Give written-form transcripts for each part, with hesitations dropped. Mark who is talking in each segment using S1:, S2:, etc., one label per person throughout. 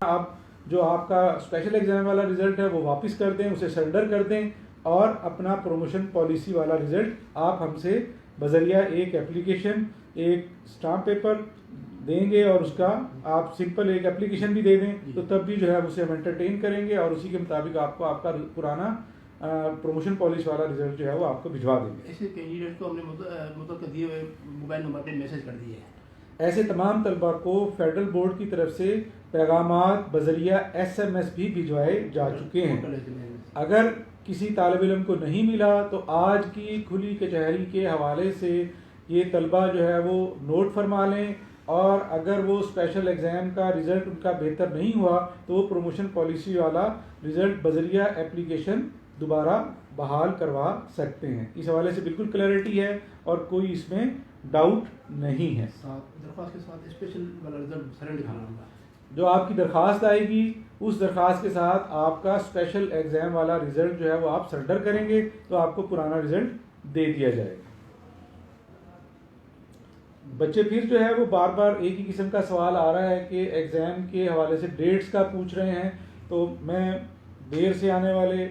S1: आप जो आपका स्पेशल एग्जाम वाला रिजल्ट है वो वापस कर दें, उसे सरेंडर कर दें और अपना प्रमोशन पॉलिसी वाला रिजल्ट आप हमसे बजरिया एक एप्लीकेशन, एक स्टाम्प पेपर देंगे और उसका आप सिंपल एक एप्लीकेशन भी दे दें, तो तब भी जो है उसे हम एंटरटेन करेंगे और उसी के मुताबिक आपको आपका पुराना प्रमोशन पॉलिसी वाला रिजल्ट जो है वो आपको भिजवा देंगे।
S2: ऐसे कैंडिडेट को हमने मतलब दिए हुए मोबाइल नंबर पर मैसेज कर दिए हैं।
S1: ऐसे तमाम तलबा को फेडरल बोर्ड की तरफ से पैगामात बजरिया SMS भी भिजवाए जा चुके हैं। अगर किसी तालिब इल्म को नहीं मिला तो आज की खुली कचहरी के हवाले से ये तलबा जो है वो नोट फरमा लें, और अगर वो स्पेशल एग्ज़ाम का रिज़ल्ट उनका बेहतर नहीं हुआ तो वो प्रमोशन पॉलिसी वाला रिज़ल्ट बजरिया एप्लीकेशन दोबारा बहाल करवा सकते हैं। इस हवाले से बिल्कुल क्लैरिटी है और कोई इसमें डाउट नहीं है।
S2: दरख्वास्त के साथ स्पेशल वाला रिजल्ट सरेंडर दिखाना होगा।
S1: जो आपकी दरख्वास्त आएगी उस दरख्वास्त के साथ आपका स्पेशल एग्ज़ाम वाला रिज़ल्ट जो है वो आप सरेंडर करेंगे तो आपको पुराना रिज़ल्ट दे दिया जाएगा। बच्चे फिर जो है वो बार बार एक ही किस्म का सवाल आ रहा है कि एग्ज़ाम के हवाले से डेट्स का पूछ रहे हैं, तो मैं देर से आने वाले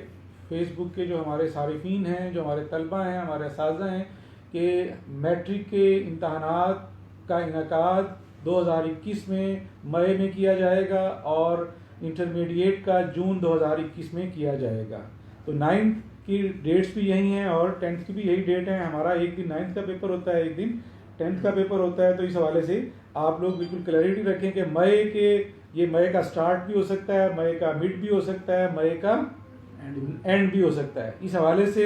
S1: फेसबुक के जो हमारे सारिफीन हैं, जो हमारे तलबा हैं, हमारे असातिज़ा हैं, कि मैट्रिक के इम्तहानात का इनेकाद 2021 में मई में किया जाएगा और इंटरमीडिएट का जून 2021 में किया जाएगा। तो 9th की डेट्स भी यही हैं और 10th की भी यही डेट है। हमारा एक दिन 9th का पेपर होता है, एक दिन 10th का पेपर होता है। तो इस हवाले से आप लोग बिल्कुल क्लैरिटी रखें कि मई का स्टार्ट भी हो सकता है, मई का मिड भी हो सकता है, मई का एंड भी हो सकता है। इस हवाले से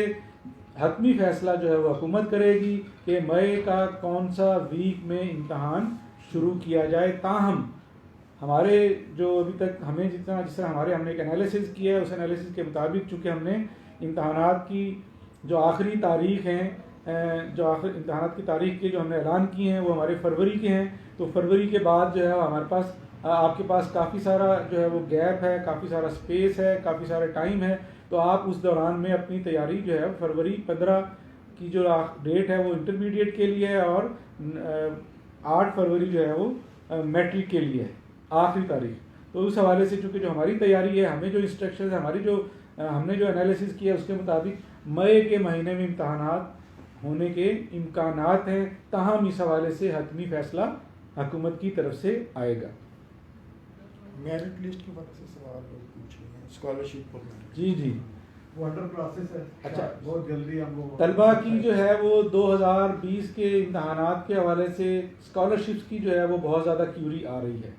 S1: हतमी फैसला जो है वो हुकूमत करेगी कि मई का कौन सा वीक में इम्तहान शुरू किया जाए। ताहम हमारे जो अभी तक हमें जिस तरह हमने एक एनालिसिस किया है, उस एनालिसिस के मुताबिक चूँकि हमने इम्तहानात की जो आखिरी तारीख हैं, जो आखिर इम्तहानात की तारीख के जो हमने ऐलान किए हैं वो हमारे फरवरी के हैं, तो फरवरी के बाद जो है हमारे पास आपके पास काफ़ी सारा जो है वो गैप है, काफ़ी सारा स्पेस है, काफ़ी सारा टाइम है। तो आप उस दौरान में अपनी तैयारी जो है फरवरी 15 की जो डेट है वो इंटरमीडिएट के लिए है और 8 फरवरी जो है वो मैट्रिक के लिए है आखिरी तारीख। तो उस हवाले से चूँकि जो हमारी तैयारी है, हमें जो इंस्ट्रक्शन है, हमने जो एनालिसिस किया उसके मुताबिक मई के महीने में इम्तहानात होने के इम्कानात हैं। ताहम इस हवाले से हतमी फैसला हुकूमत की तरफ से आएगा।
S3: मेरिट लिस्ट के बारे से सवाल पूछ रहे हैं, स्कॉलरशिप पर
S1: जी
S3: वो अंडर प्रोसेस है।
S1: अच्छा,
S3: बहुत जल्दी हम लोग
S1: तलबा की जो है वो 2020 के इम्तहानात के हवाले से स्कॉलरशिप्स की जो है वो बहुत ज़्यादा क्यूरी आ रही है।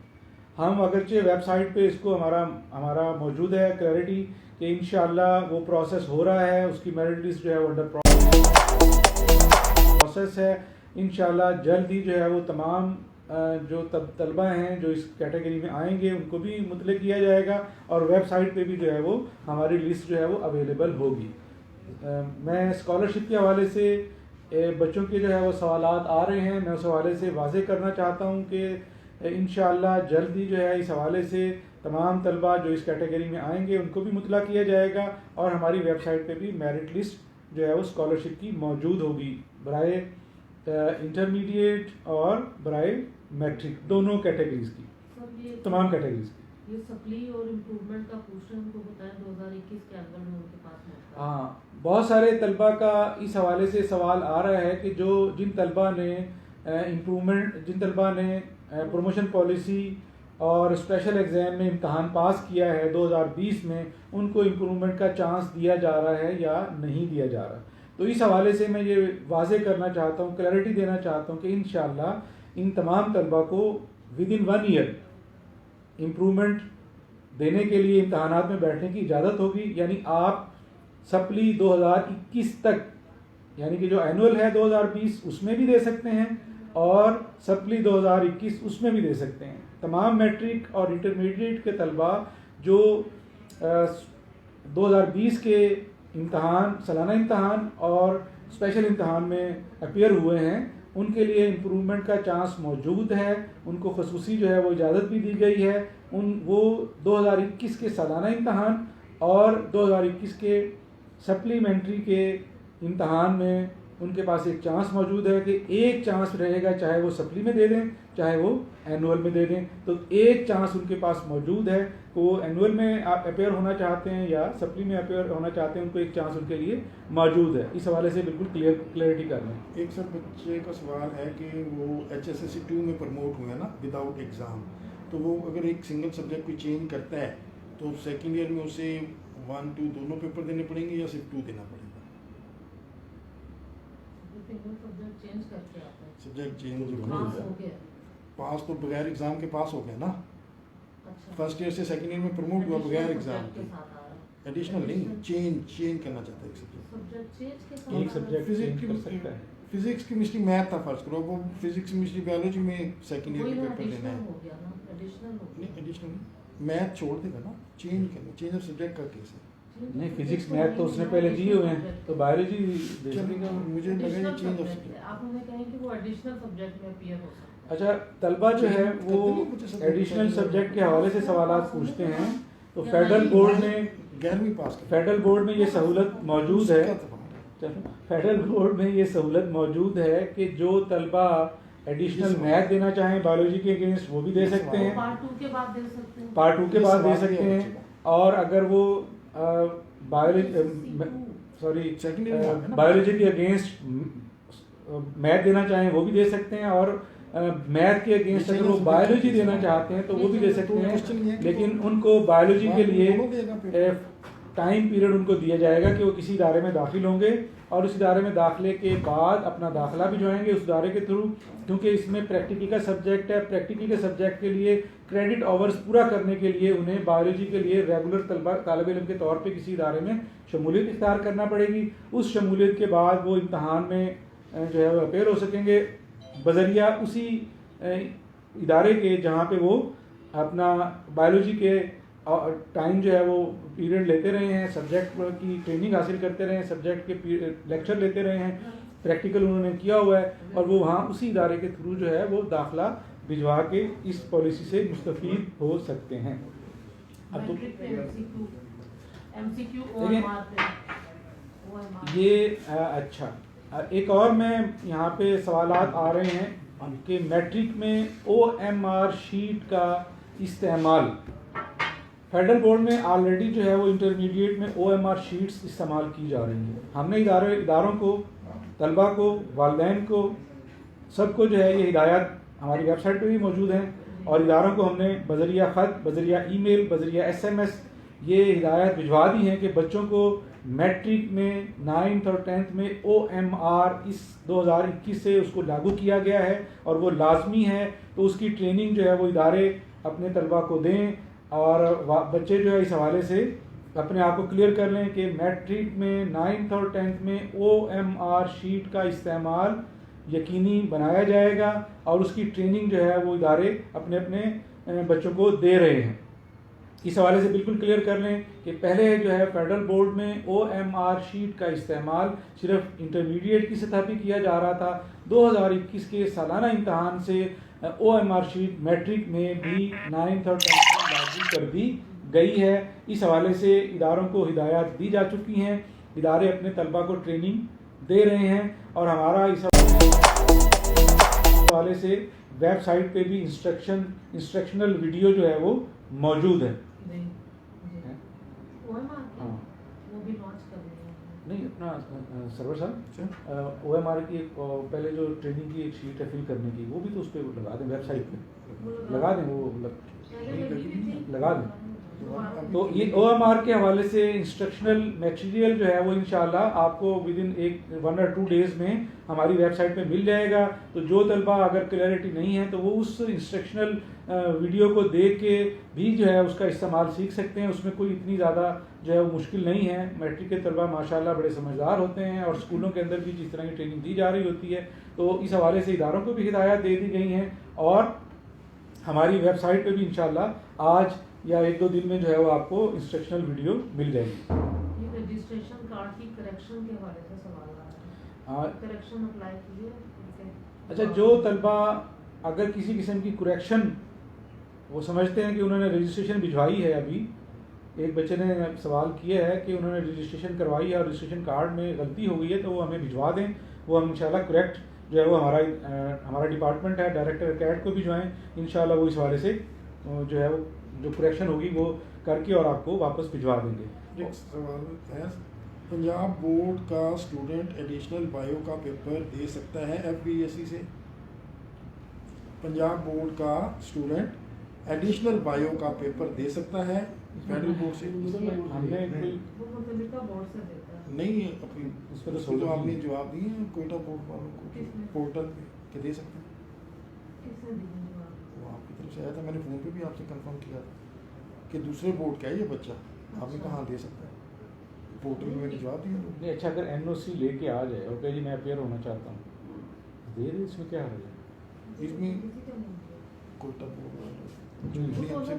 S1: हम अगरचे वेबसाइट पे इसको हमारा मौजूद है क्लैरिटी कि इंशाअल्लाह वो प्रोसेस हो रहा है, उसकी मेरिट लिस्ट जो है वो अंडर प्रोसेस है। इंशाअल्लाह जल्द ही जो है वो तमाम जो तलबा हैं जो इस कैटेगरी में आएंगे उनको भी मुतले किया जाएगा और वेबसाइट पे भी जो है वो हमारी लिस्ट जो है वो अवेलेबल होगी। मैं स्कॉलरशिप के हवाले से बच्चों के जो है वो सवालात आ रहे हैं, मैं उस हवाले से वाज़े करना चाहता हूँ कि इंशाअल्लाह जल्द ही जो है इस हवाले से तमाम तलबा जो इस कैटेगरी में आएंगे उनको भी मुतला किया जाएगा और हमारी वेबसाइट पे भी मेरिट लिस्ट जो है वो स्कॉलरशिप की मौजूद होगी बराए इंटरमीडिएट और बराए मैट्रिक, दोनों कैटेगरीज की, तमाम कैटेगरीज की।
S4: ये सप्ली और इम्प्रूवमेंट का क्वेश्चन हमको बताया 2021 के एनुअल में उनके पास मौका।
S1: हाँ, बहुत सारे तलबा का इस हवाले से सवाल आ रहा है कि जिन तलबा ने प्रमोशन पॉलिसी और स्पेशल एग्ज़ाम में इम्तहान पास किया है 2020 में, उनको इम्प्रूवमेंट का चांस दिया जा रहा है या नहीं दिया जा रहा। तो इस हवाले से मैं ये वाज़े करना चाहता हूँ, क्लैरिटी देना चाहता हूँ कि इंशाअल्लाह इन तमाम तलबा को विदिन 1 ईयर इम्प्रूवमेंट देने के लिए इम्तहानात में बैठने की इजाज़त होगी। यानी आप सप्ली 2021 तक, यानी कि जो एनुअल है 2020 उसमें भी दे सकते हैं और सप्ली 2021 उसमें भी दे सकते हैं। तमाम मैट्रिक और इंटरमीडिएट के तलबा जो 2020 के इम्तहान, सालाना इम्तहान और स्पेशल इम्तहान में अपीयर हुए हैं, उनके लिए इम्प्रूवमेंट का चांस मौजूद है। उनको खसूसी जो है वो इजाज़त भी दी गई है। वो 2021 के सालाना इम्तहान और 2021 के सप्लीमेंट्री के इम्तहान में उनके पास एक चांस मौजूद है कि एक चांस रहेगा, चाहे वो सप्ली में दे दें चाहे वो एनुअल में दे दें। तो एक चांस उनके पास मौजूद है, वो एनुअल में अपेयर होना चाहते हैं या सप्ली में अपेयर होना चाहते हैं, उनको एक चांस उनके लिए मौजूद है। इस हवाले से बिल्कुल क्लियरिटी कर लें।
S3: एक सर बच्चे का सवाल है कि वो HSSC 2 में प्रमोट हुए ना विदाउट एग्ज़ाम, तो वो अगर एक सिंगल सब्जेक्ट कोई चेंज करता है तो सेकेंड ईयर में उसे 1, 2 दोनों पेपर देने पड़ेंगे या सिर्फ 2 देना पड़ेगा?
S4: सब्जेक्ट चेंज करके आता है,
S3: सब्जेक्ट चेंज
S4: पास हो गया।
S3: पास तो बगैर एग्ज़ाम के पास हो गया ना।
S4: अच्छा,
S3: फर्स्ट ईयर से सेकेंड ईयर में प्रमोट हुआ बगैर एग्ज़ाम
S4: के
S3: के।
S4: साथ आ रहा है।
S3: एडिशनल नहीं, चेंज करना चाहता है एक सब्जेक्ट।
S4: सब्जेक्ट चेंज के साथ
S1: एक
S4: आ रहा है।
S1: सब्जेक्ट चेंज कर सकता है।
S3: फिजिक्स केमिस्ट्री मैथ था फर्स्ट करो, वो फिजिक्स केमिस्ट्री बायोलॉजी में सेकेंड ईयर
S4: वही
S3: के
S4: ना,
S3: पेपर देना
S4: एडिशनल
S3: है।
S4: हो गया ना, एडिशनल हो
S3: नहीं
S4: गया।
S3: एडिशनल मैथ छोड़ देगा ना, चेंज ऑफ सब्जेक्ट का केस है।
S1: नहीं, फिजिक्स मैथ तो उसने पहले दिए हुए हैं, तो बायोलॉजी दे
S3: चलिए,
S1: देगा।
S3: मुझे लगा ये
S4: एडिशनल
S3: चेंज ऑफ
S4: सब्जेक्ट है, आप हमें कहें कि वो एडिशनल सब्जेक्ट में अपीयर हो सकता है।
S1: अच्छा, तलबा जो है वो एडिशनल सब्जेक्ट के हवाले से सवालात पूछते हैं, तो फेडरल बोर्ड ने
S3: 11वीं पास कर
S1: फेडरल बोर्ड में ये सहूलत मौजूद है। फेडरल बोर्ड में ये सहूलत मौजूद है कि जो तलबा एडिशनल मैथ देना चाहें बायोलॉजी के अगेंस्ट वो भी दे सकते हैं,
S4: पार्ट 2 के बाद दे सकते हैं।
S1: पार्ट 2 के बाद दे सकते हैं। और अगर वो बायोलॉजी के अगेंस्ट मैथ देना चाहें वो भी दे सकते हैं, और मैथ के अगेंस्ट अगर वो बायोलॉजी देना चाहते हैं तो वो भी दे सकते हैं। लेकिन उनको बायोलॉजी के लिए टाइम पीरियड उनको दिया जाएगा कि वो किसी इदारे में दाखिल होंगे और उस इदारे में दाखिले के बाद अपना दाखिला भिजवाएंगे उस इदारे के थ्रू, क्योंकि इसमें प्रैक्टिकल का सब्जेक्ट है। प्रैक्टिकल के सब्जेक्ट के लिए क्रेडिट आवर्स पूरा करने के लिए उन्हें बायोलॉजी के लिए रेगुलर तालिब इल्म के तौर पे किसी इदारे में शमूलियत इख्तियार करना पड़ेगी। उस शमूलियत के बाद वो इम्तहान में जो है वो अपेयर हो सकेंगे बजरिया उसी इदारे के जहाँ पे वो अपना बायोलॉजी के टाइम जो है वो पीरियड लेते रहे हैं, सब्जेक्ट की ट्रेनिंग हासिल करते रहे हैं, सब्जेक्ट के लेक्चर लेते रहे हैं, प्रैक्टिकल उन्होंने किया हुआ है, और वो वहाँ उसी इदारे के थ्रू जो है वो दाखिला भिजवा के इस पॉलिसी से मुस्तफ़ीद हो सकते हैं। अब तो ये अच्छा, एक और मैं यहाँ पे सवालात आ रहे हैं कि मैट्रिक में OMR शीट का इस्तेमाल फेडरल बोर्ड में ऑलरेडी जो है वो इंटरमीडिएट में OMR शीट्स इस्तेमाल की जा रही हैं। हमने इदारों को, तलबा को, वालिदैन को, सबको जो है ये हिदायत हमारी वेबसाइट पे भी मौजूद हैं, और इदारों को हमने बजरिया ख़त, बजरिया ईमेल, बजरिया SMS ये हिदायत भिजवा दी हैं कि बच्चों को मैट्रिक में 9th और 10th में OMR इस 2021 से उसको लागू किया गया है और वो लाजमी है। तो उसकी ट्रेनिंग जो है वो इदारे अपने तलबा को दें, और बच्चे जो है इस हवाले से अपने आप को क्लियर कर लें कि मैट्रिक में 9th और 10th में OMR शीट का इस्तेमाल यकीनी बनाया जाएगा, और उसकी ट्रेनिंग जो है वो इदारे अपने अपने बच्चों को दे रहे हैं। इस हवाले से बिल्कुल क्लियर कर लें कि पहले जो है फेडरल बोर्ड में OMR शीट का इस्तेमाल सिर्फ इंटरमीडिएट की सतह पर किया जा रहा था। 2021 के सालाना इम्तहान से OMR शीट मैट्रिक में भी 9th और 10th में लागू कर दी गई है। इस हवाले से इदारों को हिदायत दी जा चुकी हैं, इदारे अपने तलबा को ट्रेनिंग दे रहे हैं, और हमारा इस हवाले से वेबसाइट पे भी इंस्ट्रक्शनल वीडियो जो है वो मौजूद है।
S4: वो भी लॉन्च कर रहे हैं।
S1: नहीं, अपना सर्वर साहब OMR की एक पहले जो ट्रेनिंग की एक शीट है फिल करने की, वो भी तो उस पर लगा दें, वेबसाइट पे लगा दें, वो लगा दें। तो ये OMR के हवाले से इंस्ट्रक्शनल मटेरियल जो है वो इंशाल्लाह आपको विदिन 1 और 2 डेज़ में हमारी वेबसाइट पे मिल जाएगा। तो जो तलबा अगर क्लैरिटी नहीं है तो वो उस इंस्ट्रक्शनल वीडियो को देख के भी जो है उसका इस्तेमाल सीख सकते हैं। उसमें कोई इतनी ज़्यादा जो है वो मुश्किल नहीं है। मैट्रिक के तलबा माशाल्लाह बड़े समझदार होते हैं, और स्कूलों के अंदर भी जिस तरह की ट्रेनिंग दी जा रही होती है, तो इस हवाले से इदारों को भी हिदायत दे दी गई हैं, और हमारी वेबसाइट पर भी इंशाल्लाह आज या 1-2 दिन में जो है वो आपको इंस्ट्रक्शनल वीडियो मिल जाएगी।
S4: ये रजिस्ट्रेशन कार्ड की करेक्शन के हवाले से सवाल आ रहा है, करेक्शन अप्लाई कीजिए।
S1: अच्छा, जो तलबा अगर किसी किस्म की करेक्शन वो समझते हैं कि उन्होंने रजिस्ट्रेशन भिजवाई है अभी, एक बच्चे ने सवाल किया है कि उन्होंने रजिस्ट्रेशन करवाई है और रजिस्ट्रेशन कार्ड में गलती हो गई है, तो वो हमें भिजवा दें, वो हम इंशाल्लाह करेक्ट जो है वो हमारा डिपार्टमेंट है, डायरेक्टर कैट को भिजवाएँ, इंशाल्लाह वो इस हवाले से जो है वो जो करेक्शन होगी वो करके और आपको वापस भिजवा देंगे।
S3: एक सवाल है, पंजाब बोर्ड का स्टूडेंट एडिशनल बायो का पेपर दे सकता है FBSE से? पंजाब बोर्ड का स्टूडेंट एडिशनल बायो का पेपर दे सकता है फेडरल बोर्ड से?
S1: हमने कोई
S4: वो मुतल्लिका बोर्ड से देता है।
S3: नहीं, अपनी
S1: उस पर
S3: उसको तो आपने जवाब दिए हैं कोयटा बोर्ड वालों को
S4: किसने?
S3: पोर्टल पे कि दे सकते हैं।
S4: किसने दी जवाब?
S3: वो आपकी तरफ से आया था, मैंने फ़ोन पे भी आपसे कंफर्म किया था कि दूसरे बोर्ड का है ये बच्चा, आपने कहा हाँ दे सकता है, पोर्टल में मैंने जवाब दिया।
S1: नहीं, अच्छा अगर NOC लेके आ जाए और कहे जी मैं अपेयर होना चाहता हूँ, दे दे, इसमें क्या हर्ज है?
S3: इसमें
S4: किसी का नहीं किया।
S3: कोयटा बोर्ड वालों
S1: हम्म।
S3: ने हमसे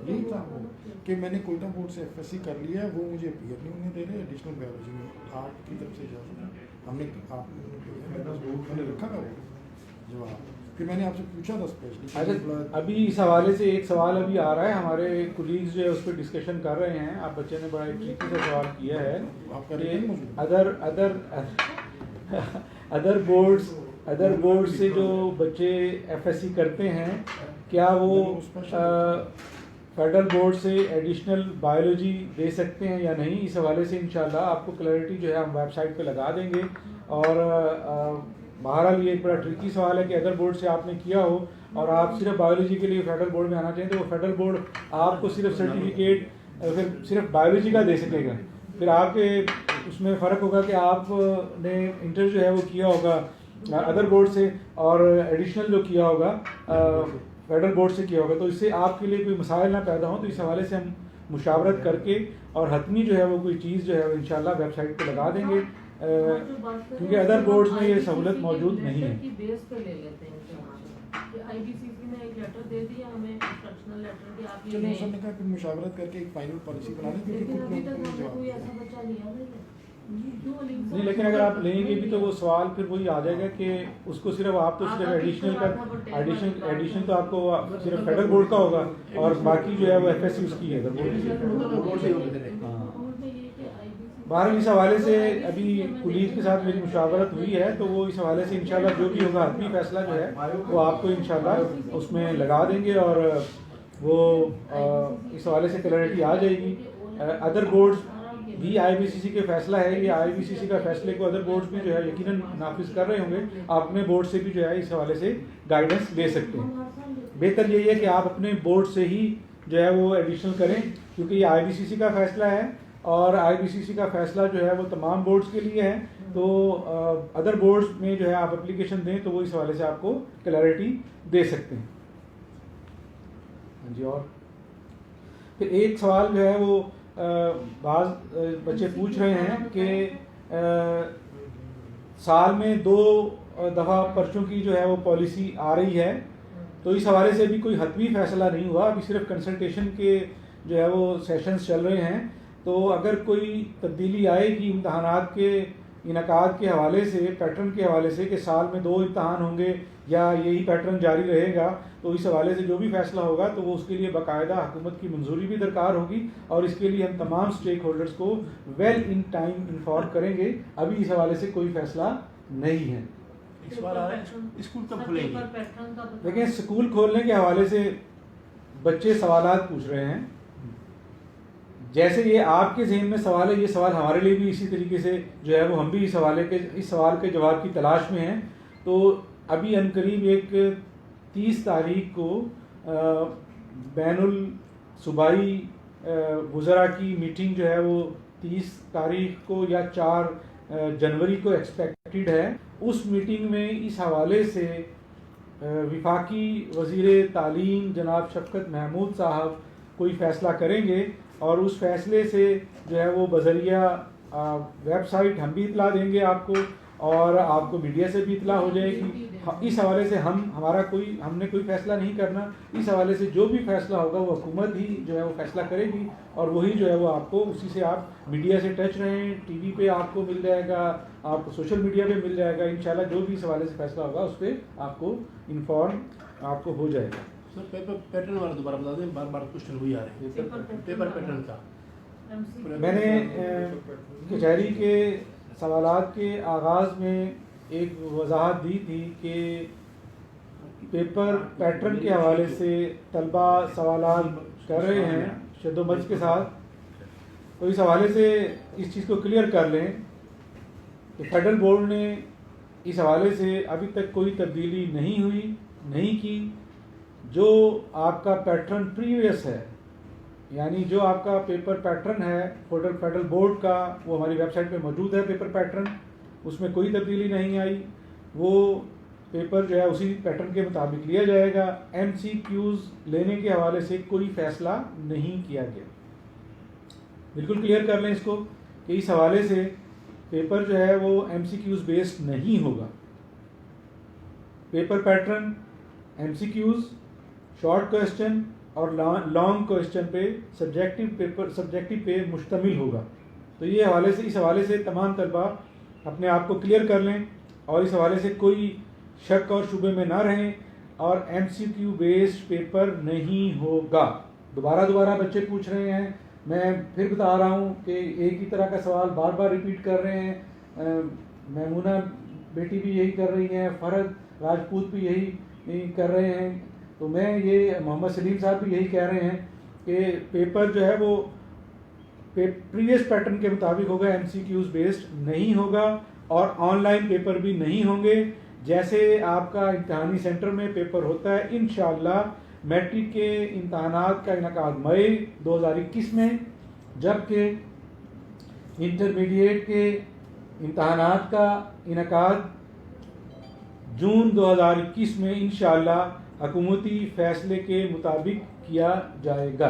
S3: यही था वो कि मैंने कोयटा बोर्ड से FSC कर लिया है, वो मुझे अपियर नहीं होने दे रहे एडिशनल बायोलॉजी में, आपकी तरफ से इजाज़त हमने मैंने रखा था वो जवाब, फिर मैंने आपसे पूछा था स्पेशली।
S1: अच्छा, अभी इस हवाले से एक सवाल अभी आ रहा है, हमारे कुलीग्स जो है उस पर डिस्कशन कर रहे हैं। आप बच्चे ने बड़ा एक ट्रिकी सा सवाल किया है
S3: आपका
S1: कि
S3: रिटर्न मौजूद है?
S1: अदर बोर्ड से जो बच्चे FSC करते हैं, क्या वो फेडरल बोर्ड से एडिशनल बायोलॉजी दे सकते हैं या नहीं? इस हवाले से इंशाल्लाह आपको क्लैरिटी जो है हम वेबसाइट पे लगा देंगे। और बहरहाल ये एक बड़ा ट्रिकी सवाल है कि अदर बोर्ड से आपने किया हो और आप सिर्फ बायोलॉजी के लिए फेडरल बोर्ड में आना चाहें, तो वो फेडरल बोर्ड आपको सिर्फ सर्टिफिकेट फिर सिर्फ बायोलॉजी का दे सकेगा। फिर आपके उसमें फ़र्क होगा कि आपने इंटर जो है वो किया होगा अदर बोर्ड से और एडिशनल जो किया होगा फेडरल बोर्ड से किया होगा, तो इससे आपके लिए कोई मसाइल ना पैदा हो। तो इस हवाले से हम मुशावरत करके और हतमी जो है वो कोई चीज़ जो है वो इंशाल्लाह वेबसाइट पे लगा देंगे, क्योंकि अदर बोर्ड्स में ये सहूलत मौजूद नहीं है।
S4: बेस पे ले लेते हैं कि IBCC ने एक लेटर दे दिया हमें, इंस्ट्रक्शनल लेटर कि आप ये
S3: चलो
S4: लें।
S3: सर ने कहा फिर मुशावरत करके एक फाइनल पॉलिसी बना लें, क्योंकि
S4: लेकिन
S3: कुछ
S4: अभी
S3: लोगों
S4: तक
S3: को
S4: हमने कोई
S3: जवाब
S4: ऐसा बच्चा लिया नहीं है। क्यों
S1: नहीं, लेकिन अगर आप लेंगे भी तो वो सवाल फिर वही आ जाएगा कि उसको सिर्फ आप तो सिर्फ एडिशनल का एडिशन तो आपको सिर्फ फेडरल बोर्ड का होगा और बाकी जो है वो FSC उसकी है
S2: बोर्ड से होते थे।
S1: बहरहाल इस हवाले से अभी पुलिस के साथ मेरी मुशावरत हुई है, तो वो इस हवाले से इंशाल्लाह जो भी होगा हतमी फैसला जो है वो आपको इंशाल्लाह उसमें लगा देंगे और वो इस हवाले से क्लैरिटी आ जाएगी। अदर बोर्ड्स भी IBCC के फैसला है, ये IBCC का फैसले को अदर बोर्ड्स भी जो है यकीनन नाफिज कर रहे होंगे। आप अपने बोर्ड से भी जो है इस हवाले से गाइडेंस ले सकते हैं। बेहतर यही है कि आप अपने बोर्ड से ही जो है वो एडिशनल करें, क्योंकि ये IBCC का फैसला है और IBCC का फैसला जो है वो तमाम बोर्ड्स के लिए है। तो अदर बोर्ड्स में जो है आप एप्लीकेशन दें तो वो इस हवाले से आपको क्लैरिटी दे सकते हैं। हाँ जी, और फिर एक सवाल जो है वो बाज़ बच्चे पूछ रहे हैं कि साल में 2 दफ़ा पर्चों की जो है वो पॉलिसी आ रही है, तो इस हवाले से भी कोई हतमी फैसला नहीं हुआ, अभी सिर्फ कंसल्टेशन के जो है वो सेशंस चल रहे हैं। तो अगर कोई तब्दीली आएगी इम्तहानात के इनकाद के हवाले से, पैटर्न के हवाले से कि साल में 2 इम्तहान होंगे या यही पैटर्न जारी रहेगा, तो इस हवाले से जो भी फैसला होगा तो वो उसके लिए बाकायदा हुकूमत की मंजूरी भी दरकार होगी और इसके लिए हम तमाम स्टेक होल्डर्स को वेल इन टाइम इन्फॉर्म करेंगे। अभी इस हवाले से कोई फैसला नहीं है।
S2: इस बार आ रहा है, स्कूल कब खुलेंगे?
S1: देखिए, स्कूल खोलने के हवाले से बच्चे सवालात पूछ रहे हैं, जैसे ये आपके जहन में सवाल है, ये सवाल हमारे लिए भी इसी तरीके से जो है वो हम भी इस सवाल के जवाब की तलाश में हैं। तो अभी अनकरीब एक 30 तारीख को बैनुल सूबाई वज़रा की मीटिंग जो है वो 30 तारीख को या 4 जनवरी को एक्सपेक्टेड है। उस मीटिंग में इस हवाले से विफाकी वज़ीर तालीम जनाब शफ़क़त महमूद साहब कोई फ़ैसला करेंगे और उस फैसले से जो है वो बज़रिया वेबसाइट हम भी इतला देंगे आपको और आपको मीडिया से भी इतला हो जाएगी। इस हवाले से हमने कोई फ़ैसला नहीं करना। इस हवाले से जो भी फ़ैसला होगा वो हुकूमत ही जो है वो फ़ैसला करेगी और वही जो है वो आपको उसी से आप मीडिया से टच रहें, TV पे आपको मिल जाएगा, आपको सोशल मीडिया पे मिल जाएगा। इंशाल्लाह जो भी इस हवाले से फ़ैसला होगा उस पर आपको इन्फॉर्म आपको हो जाएगा।
S2: सर पेपर पैटर्न वाला दोबारा बता दें, बार बार क्वेश्चन वही आ रहे हैं पेपर पैटर्न का।
S1: मैंने कचहरी के सवालात के आगाज़ में एक वजाहत दी थी कि पेपर पैटर्न के हवाले से तलबा सवालात कर रहे हैं शद्दोमज़ के साथ, तो इस हवाले से इस चीज़ को क्लियर कर लें कि फेडरल बोर्ड ने इस हवाले से अभी तक कोई तब्दीली नहीं की। जो आपका पैटर्न प्रीवियस है, यानी जो आपका पेपर पैटर्न है फेडरल बोर्ड का, वो हमारी वेबसाइट पे मौजूद है। पेपर पैटर्न, उसमें कोई तब्दीली नहीं आई। वो पेपर जो है उसी पैटर्न के मुताबिक लिया जाएगा। MCQs लेने के हवाले से कोई फ़ैसला नहीं किया गया। बिल्कुल क्लियर कर लें इसको कि इस हवाले से पेपर जो है वो MCQs बेस्ड नहीं होगा। Paper pattern MCQs, short question और लॉन्ग क्वेश्चन पे सब्जेक्टिव पे मुश्तमिल होगा। तो ये इस हवाले से तमाम तलबा अपने आप को क्लियर कर लें और इस हवाले से कोई शक और शुबे में ना रहें, और MCQ बेस्ड पेपर नहीं होगा। दोबारा बच्चे पूछ रहे हैं, मैं फिर बता रहा हूँ कि एक ही तरह का सवाल बार बार रिपीट कर रहे हैं। मैमूना बेटी भी यही कर रही हैं, फ़रद राजपूत भी यही कर रहे हैं। तो मैं ये मोहम्मद सलीम साहब भी यही कह रहे हैं कि पेपर जो है वो प्रीवियस पैटर्न के मुताबिक होगा, MCQs बेस्ड नहीं होगा, और ऑनलाइन पेपर भी नहीं होंगे। जैसे आपका इम्तहानी सेंटर में पेपर होता है, इंशाअल्लाह मैट्रिक के इम्तहानात का इनकाद मई 2021 में, जबकि इंटरमीडिएट के इम्तहानात का इनकाद जून 2021 में इंशाअल्लाह हुकूमती फ़ैसले के मुताबिक किया जाएगा।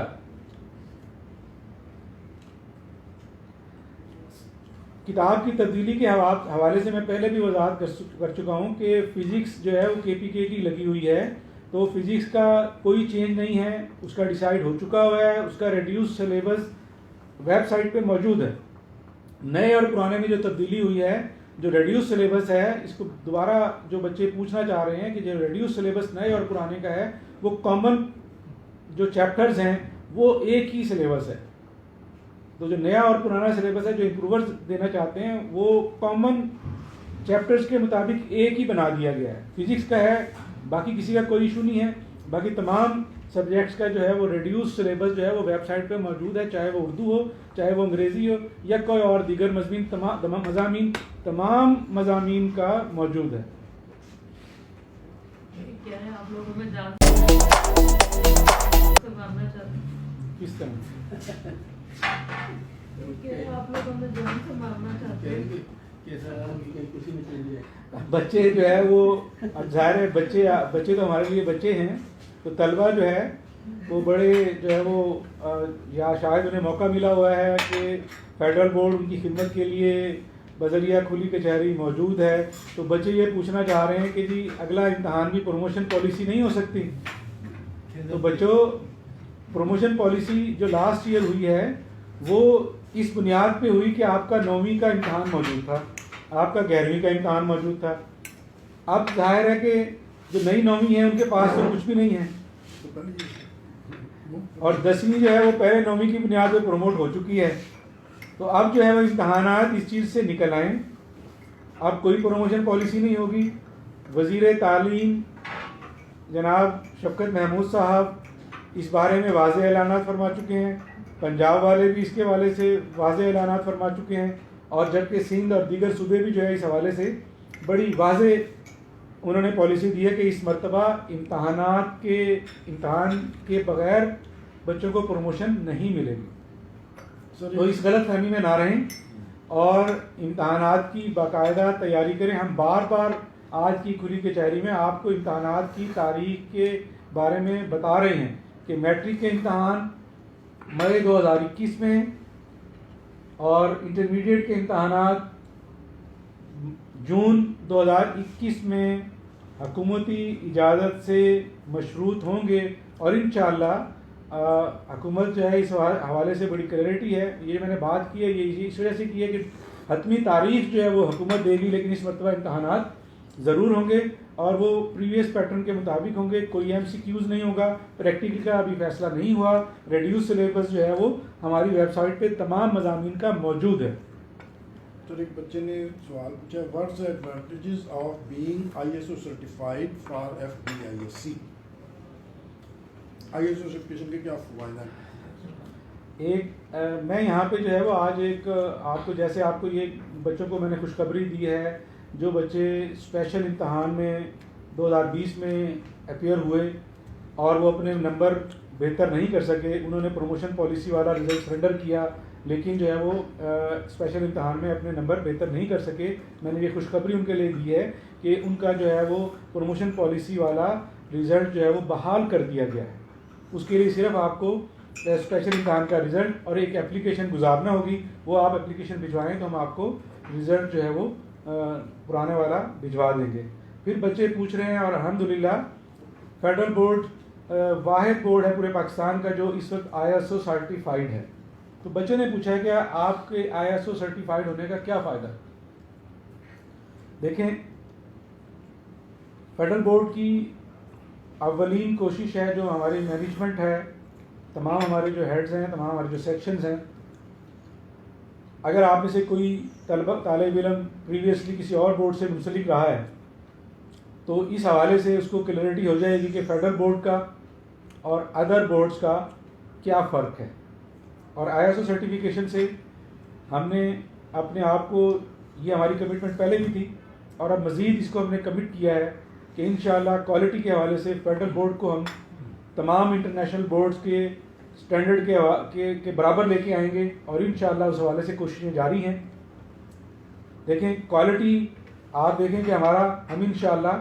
S1: किताब की तब्दीली के हवाले से मैं पहले भी वजाहत कर चुका हूँ कि फ़िज़िक्स जो है वो KPK की लगी हुई है, तो फ़िज़िक्स का कोई चेंज नहीं है, उसका डिसाइड हो चुका हुआ है। उसका रिड्यूस सिलेबस वेबसाइट पे मौजूद है। नए और पुराने में जो तब्दीली हुई है, जो रिड्यूस सिलेबस है, इसको दोबारा जो बच्चे पूछना चाह रहे हैं कि जो रिड्यूस सिलेबस नए और पुराने का है, वो कॉमन जो चैप्टर्स हैं वो एक ही सिलेबस है। तो जो नया और पुराना सिलेबस है, जो इम्प्रूवर्स देना चाहते हैं, वो कॉमन चैप्टर्स के मुताबिक एक ही बना दिया गया है। फिज़िक्स का है, बाकी किसी का कोई इशू नहीं है। बाकी तमाम सब्जेक्ट्स का जो है वो रिड्यूस सिलेबस जो है वो वेबसाइट पे मौजूद है, चाहे वो उर्दू हो, चाहे वो अंग्रेज़ी हो, या कोई और दीगर तमाम मज़ामीन का मौजूद है।
S4: क्या है आप लोगों में जान मारना चाहते हैं?
S1: किस तरह?
S4: क्या है आप लोगों में जान से मारना चाहते हैं?
S1: बच्चे जो है वो, अब ज़ाहिर है बच्चे तो हमारे लिए बच्चे हैं, तो तलबा जो है वो बड़े जो है वो या शायद उन्हें मौका मिला हुआ है कि फेडरल बोर्ड उनकी खिदमत के लिए बजरिया खुली कचहरी मौजूद है। तो बच्चे ये पूछना चाह रहे हैं कि जी अगला इम्तहान भी प्रमोशन पॉलिसी नहीं हो सकती? तो बच्चों, प्रमोशन पॉलिसी जो लास्ट ईयर हुई है वो इस बुनियाद पे हुई कि आपका 9वीं का इम्तहान मौजूद था, आपका 11वीं का इम्तहान मौजूद था। अब जाहिर है कि जो नई 9वीं है उनके पास तो कुछ भी नहीं है, और 10वीं जो है वो पहले 9वीं की बुनियाद पे प्रमोट हो चुकी है। तो अब जो है वो इम्तहानात इस चीज़ से निकल आएँ। अब कोई प्रमोशन पॉलिसी नहीं होगी। वज़ीर तालीम जनाब शफ़क़त महमूद साहब इस बारे में वाज़ेह ऐलानात फरमा चुके हैं, पंजाब वाले भी इसके हवाले से वाज़ेह ऐलानात फरमा चुके हैं, और जबकि सिंध और दीगर सूबे भी जो है इस हवाले से बड़ी वाज़ेह उन्होंने पॉलिसी दी है कि इस मरतबा इम्तहान के बग़ैर बच्चों को प्रमोशन नहीं मिलेगी। तो इस गलत फहमी में ना रहें और इम्तहानात की बाकायदा तैयारी करें। हम बार बार आज की खुली कचहरी में आपको इम्तहानात की तारीख के बारे में बता रहे हैं कि मैट्रिक के इम्तहान मई 2021 में और इंटरमीडिएट के इम्तहानात जून 2021 में हुकूमती इजाज़त से मशरूत होंगे, और इंशाअल्लाह हुकूमत जो है इस हवाले से बड़ी क्लैरिटी है। ये मैंने बात की है, ये इस वजह से की है कि हतमी तारीख जो है वो हुकूमत देगी, लेकिन इस मरतबा इम्तहानात ज़रूर होंगे और वो प्रीवियस पैटर्न के मुताबिक होंगे, कोई MCQs नहीं होगा, प्रैक्टिकल का अभी फैसला नहीं हुआ। रेड्यूस सिलेबस जो है वो हमारी वेबसाइट पे तमाम मज़ामीन का मौजूद है।
S3: तो एक बच्चे ने सवाल पूछा, what's the advantages of being ISO certified for FBISC? ISO certification के क्या फ़ायदा हैं?
S1: मैं यहाँ पे जो है वो आज एक आपको, जैसे आपको ये बच्चों को मैंने खुशखबरी दी है, जो बच्चे स्पेशल इम्तहान में 2020 में अपीयर हुए और वो अपने नंबर बेहतर नहीं कर सके, उन्होंने प्रमोशन पॉलिसी वाला रिजल्ट सरेंडर किया, लेकिन जो है वो स्पेशल इम्तहान में अपने नंबर बेहतर नहीं कर सके। मैंने ये खुशखबरी उनके लिए दी है कि उनका जो है वो प्रमोशन पॉलिसी वाला रिज़ल्ट जो है वो बहाल कर दिया गया है। उसके लिए सिर्फ आपको स्पेशल इम्तहान का रिज़ल्ट और एक एप्लीकेशन गुजारना होगी, वो आप एप्लीकेशन भिजवाएं तो हम आपको रिज़ल्ट जो है वो पुराने वाला भिजवा देंगे। फिर बच्चे पूछ रहे हैं, और अल्हम्दुलिल्लाह फेडरल बोर्ड वाहिद बोर्ड है पूरे पाकिस्तान का जो इस वक्त ISO सर्टिफाइड है। तो बच्चों ने पूछा है कि आपके ISO सर्टिफाइड होने का क्या फ़ायदा। देखें, फेडरल बोर्ड की अव्वलीन कोशिश है, जो हमारी मैनेजमेंट है, तमाम हमारे जो हेड्स हैं, तमाम हमारे जो सेक्शंस हैं, अगर आप में से कोई तालिब इल्म प्रीवियसली किसी और बोर्ड से मुंसलिक रहा है तो इस हवाले से उसको क्लियरिटी हो जाएगी कि फेडरल बोर्ड का और अदर बोर्ड्स का क्या फ़र्क है। और ISO सर्टिफिकेशन से हमने अपने आप को, ये हमारी कमिटमेंट पहले भी थी और अब मज़ीद इसको हमने कमिट किया है कि इंशाअल्लाह क्वालिटी के हवाले से फेडरल बोर्ड को हम तमाम इंटरनेशनल बोर्ड्स के स्टैंडर्ड के बराबर लेके आएंगे और इंशाअल्लाह उस हवाले से कोशिशें जारी हैं। देखें, क्वालिटी आप देखें कि हम इंशाअल्लाह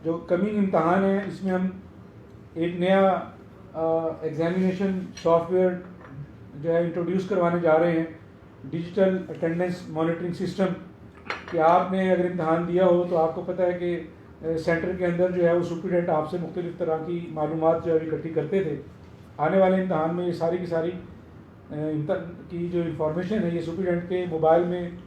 S1: जो कमिंग इम्तहान है इसमें हम एक नया एग्जामिनेशन सॉफ्टवेयर जो है इंट्रोड्यूस करवाने जा रहे हैं, डिजिटल अटेंडेंस मॉनिटरिंग सिस्टम। कि आपने अगर इम्तहान दिया हो तो आपको पता है कि सेंटर के अंदर जो है वो सुप्रीडेंट आपसे मुख्तलिफ तरह की मालूमात जो है इकट्ठी करते थे। आने वाले इम्तहान में ये सारी की सारी की जो इंफॉर्मेशन है ये सुप्रीडेंट के मोबाइल में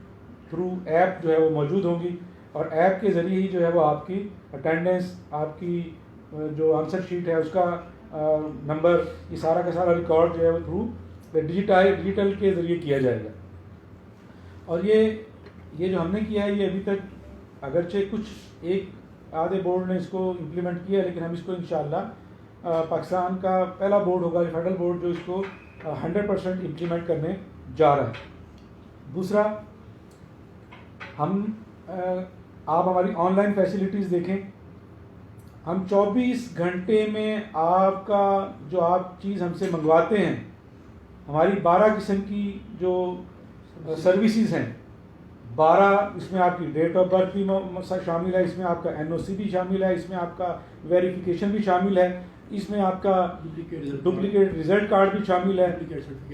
S1: थ्रू ऐप जो है वो मौजूद होंगी और ऐप के ज़रिए ही जो है वो आपकी अटेंडेंस, आपकी जो आंसर शीट है उसका नंबर, ये सारा का सारा रिकॉर्ड जो है वो थ्रू डिजिटल के ज़रिए किया जाएगा। और ये जो हमने किया है ये अभी तक अगरचे कुछ एक आधे बोर्ड ने इसको इम्प्लीमेंट किया, लेकिन हम इसको इंशाअल्लाह पाकिस्तान का पहला बोर्ड होगा फेडरल बोर्ड जो इसको 100% इम्प्लीमेंट करने जा रहा है। दूसरा, आप हमारी ऑनलाइन फैसिलिटीज़ देखें, हम 24 घंटे में आपका जो आप चीज़ हमसे मंगवाते हैं, हमारी 12 किस्म की जो सर्विसेज हैं, 12 इसमें आपकी डेट ऑफ बर्थ भी शामिल है, इसमें आपका NOC भी शामिल है, इसमें आपका वेरिफिकेशन भी शामिल है, इसमें आपका डुप्लीकेट रिजल्ट कार्ड भी शामिल है,